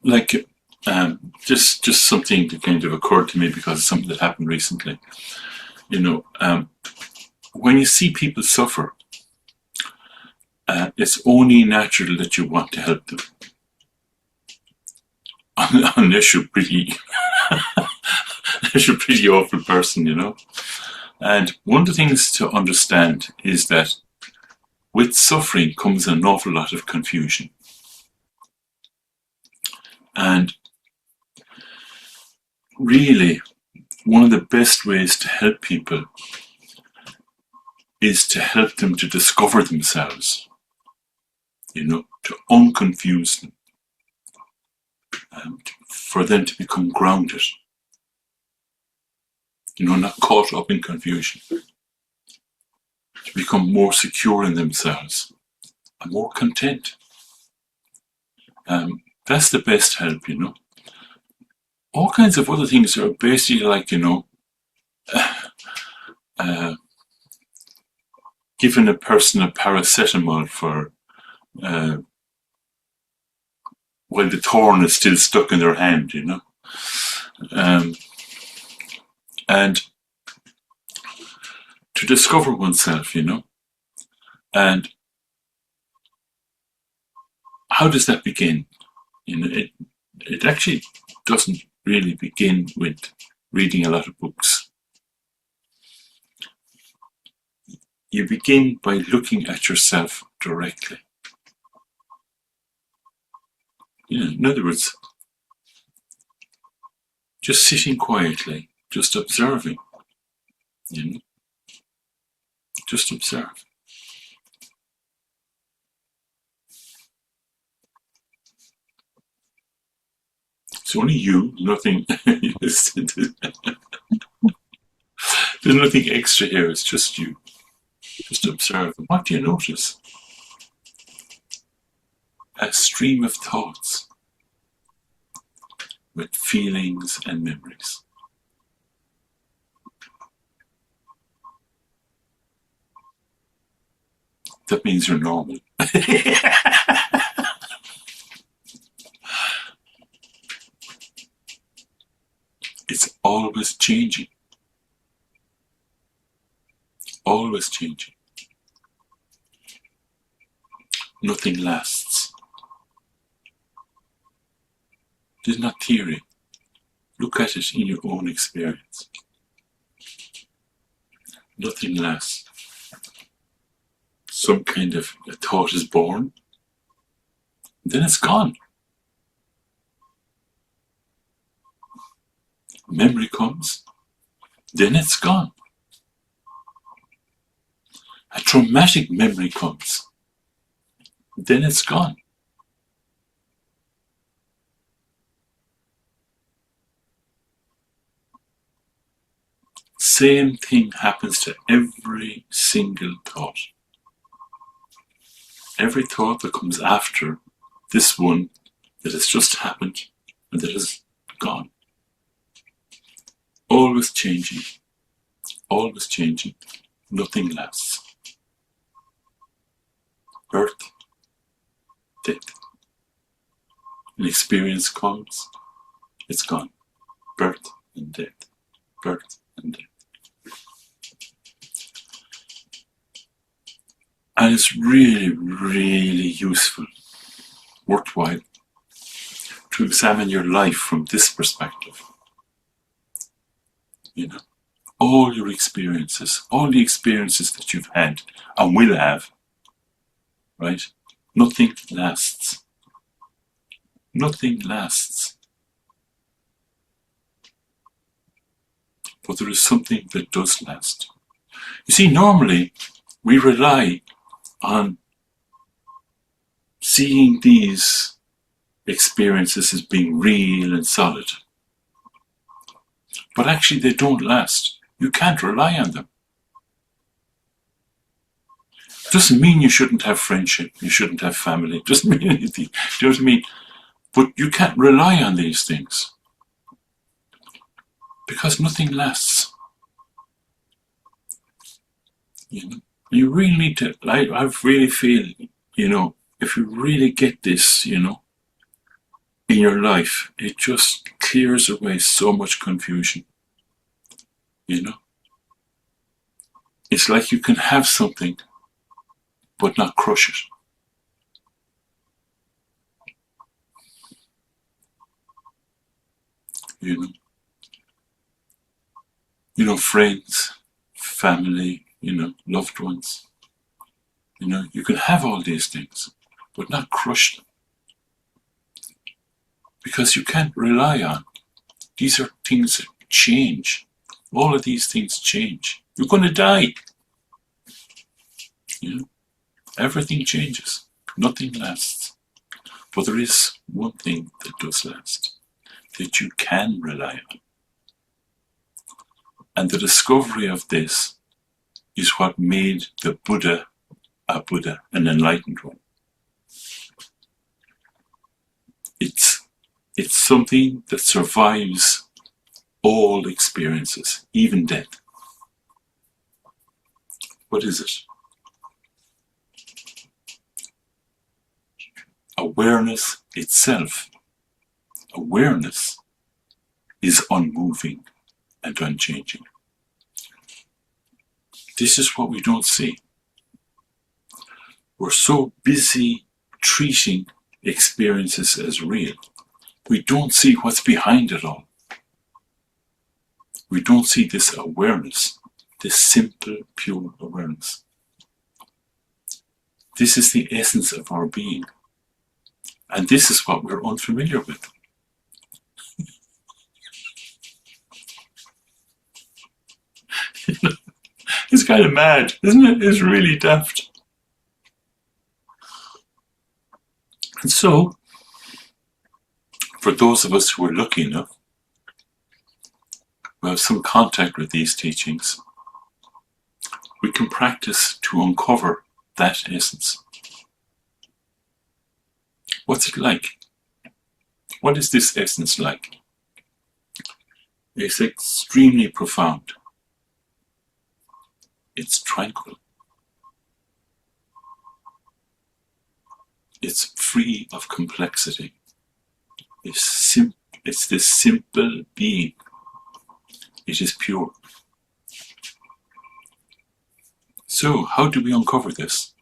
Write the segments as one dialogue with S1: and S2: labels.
S1: Like just something that kind of occurred to me because of something that happened recently. You know, um, when you see people suffer, it's only natural that you want to help them, unless you're pretty, unless you're a pretty awful person. And one of the things to understand is that with suffering comes an awful lot of confusion. And really, one of the best ways to help people is to help them to discover themselves, to unconfuse them, and for them to become grounded, not caught up in confusion, to become more secure in themselves and more content. That's the best help. All kinds of other things are basically like, uh, giving a person a paracetamol for while the thorn is still stuck in their hand. Um, and to discover oneself. And how does that begin? It actually doesn't really begin with reading a lot of books. You begin by looking at yourself directly. In other words, just sitting quietly, just observing. Just observe. It's only you, nothing. There's nothing extra here, it's just you. Just observe. What do you notice? A stream of thoughts with feelings and memories. That means you're normal. It's always changing. Always changing. Nothing lasts. It is not theory. Look at it in your own experience. Nothing lasts. Some kind of a thought is born, then it's gone. Memory comes, then it's gone. A traumatic memory comes, then it's gone. Same thing happens to every single thought. Every thought that comes after this one that has just happened and that has gone. Always changing. Always changing. Nothing lasts. Birth, death. An experience comes, it's gone. Birth and death. Birth and death. And it's really, really useful, worthwhile, to examine your life from this perspective. All your experiences, all the experiences that you've had and will have, right? Nothing lasts. Nothing lasts. But there is something that does last. You see, normally we rely on seeing these experiences as being real and solid. But actually they don't last. You can't rely on them. It doesn't mean you shouldn't have friendship, you shouldn't have family, it doesn't mean anything. Do you know what I mean? But you can't rely on these things. Because nothing lasts. You really need to, I really feel, if you really get this, in your life, it just clears away so much confusion. You know? It's like you can have something but not crush it. You know? You know, friends, family, you know, loved ones. You know, you can have all these things, but not crush them. Because you can't rely on. These are things that change. All of these things change. You're going to die. You know, everything changes. Nothing lasts. But there is one thing that does last, that you can rely on. And the discovery of this is what made the Buddha a Buddha, an enlightened one. It's something that survives all experiences, even death. What is it? Awareness itself. Awareness is unmoving and unchanging. This is what we don't see. We're so busy treating experiences as real. We don't see what's behind it all. We don't see this awareness, this simple, pure awareness. This is the essence of our being. And this is what we're unfamiliar with. It's kind of mad, isn't it? It's really daft. And so, for those of us who are lucky enough, who have some contact with these teachings, we can practice to uncover that essence. What's it like? What is this essence like? It's extremely profound. It's tranquil. It's free of complexity. It's this simple being. It is pure. So, how do we uncover this?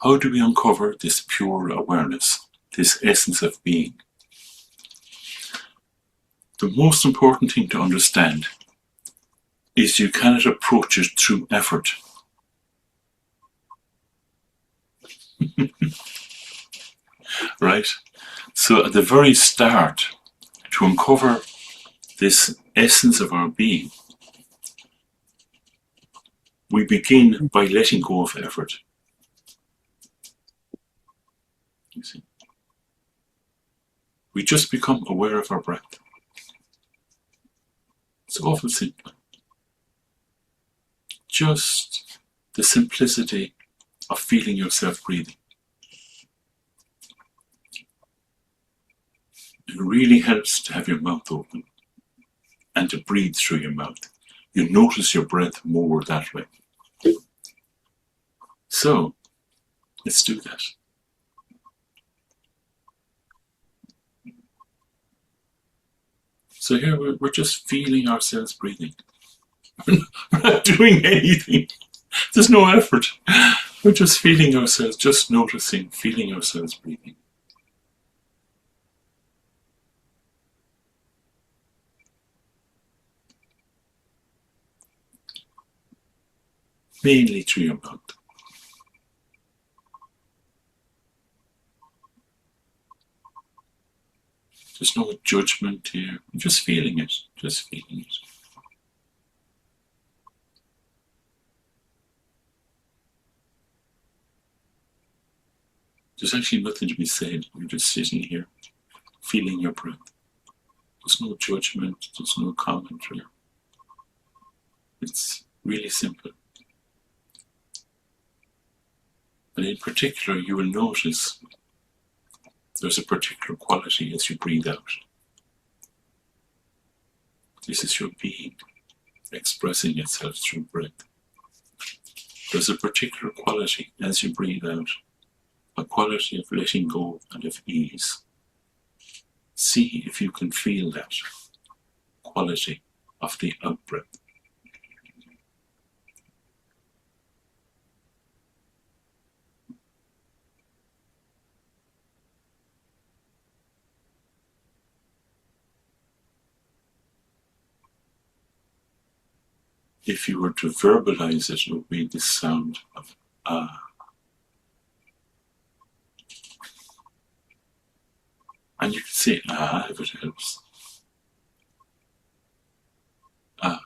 S1: How do we uncover this pure awareness, this essence of being? The most important thing to understand is you cannot approach it through effort. Right? So at the very start, to uncover this essence of our being, we begin by letting go of effort. You see? We just become aware of our breath. It's awful simple. Just the simplicity of feeling yourself breathing. It really helps to have your mouth open and to breathe through your mouth. You notice your breath more that way. So, let's do that. So here we're just feeling ourselves breathing. We're not doing anything. There's no effort. We're just feeling ourselves, just noticing, feeling ourselves breathing. Mainly through your mouth. There's no judgment here. I'm just feeling it. Just feeling it. There's actually nothing to be said. You're just sitting here, feeling your breath. There's no judgment. There's no commentary. It's really simple. And in particular, you will notice there's a particular quality as you breathe out. This is your being expressing itself through breath. There's a particular quality as you breathe out, a quality of letting go and of ease. See if you can feel that quality of the out breath. If you were to verbalize it, it would be this sound of ah. And you can say ah if it helps. Ah.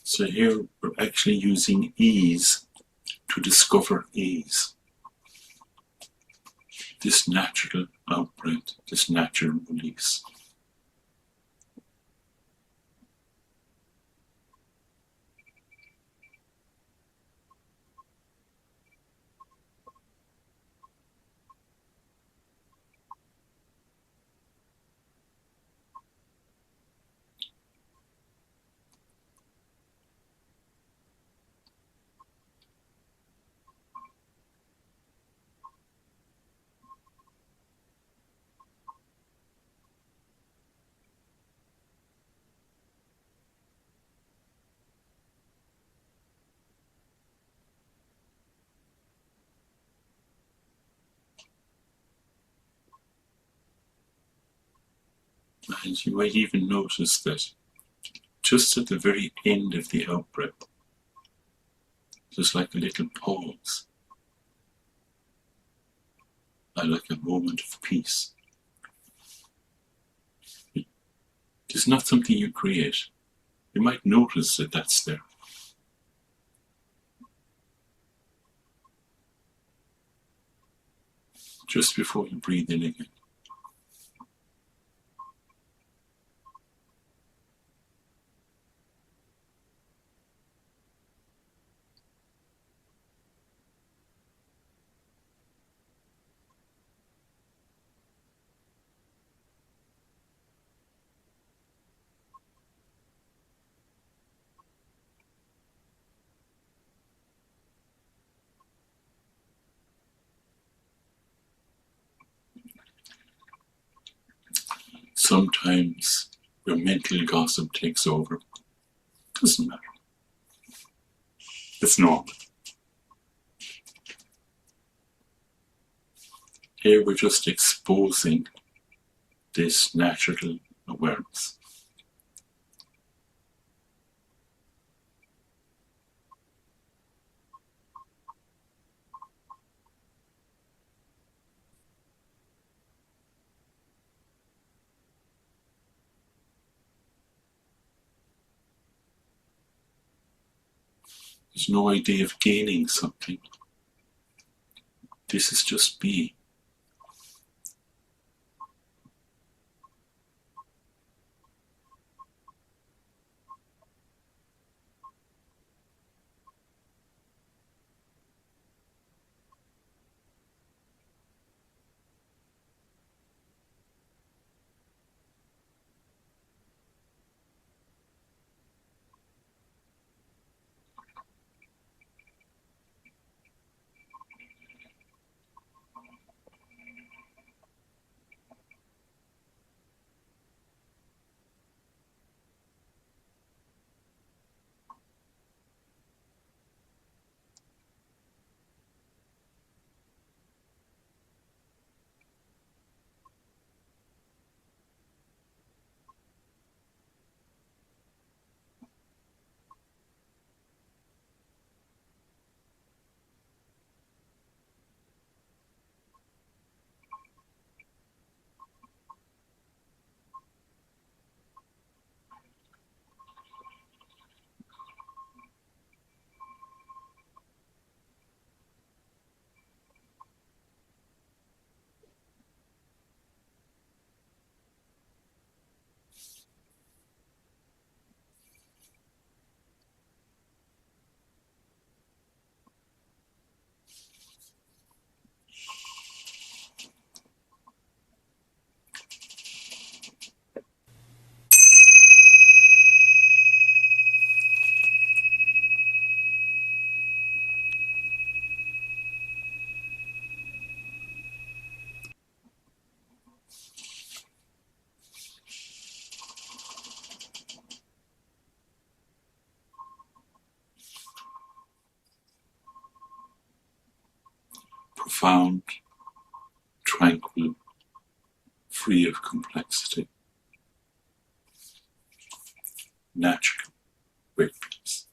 S1: So here we're actually using ease to discover ease. This natural out breath, this natural release. And you might even notice that just at the very end of the out breath, there's like a little pause, like a moment of peace. It's not something you create. You might notice that that's there. Just before you breathe in again. Sometimes your mental gossip takes over. Doesn't matter. It's normal. Here we're just exposing this natural awareness. There's no idea of gaining something. This is just being. profound, tranquil, free of complexity, natural, great peace.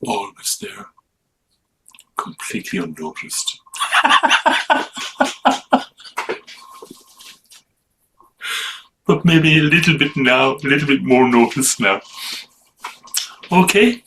S1: Always there, completely unnoticed. But maybe a little bit now, a little bit more noticed now. Okay.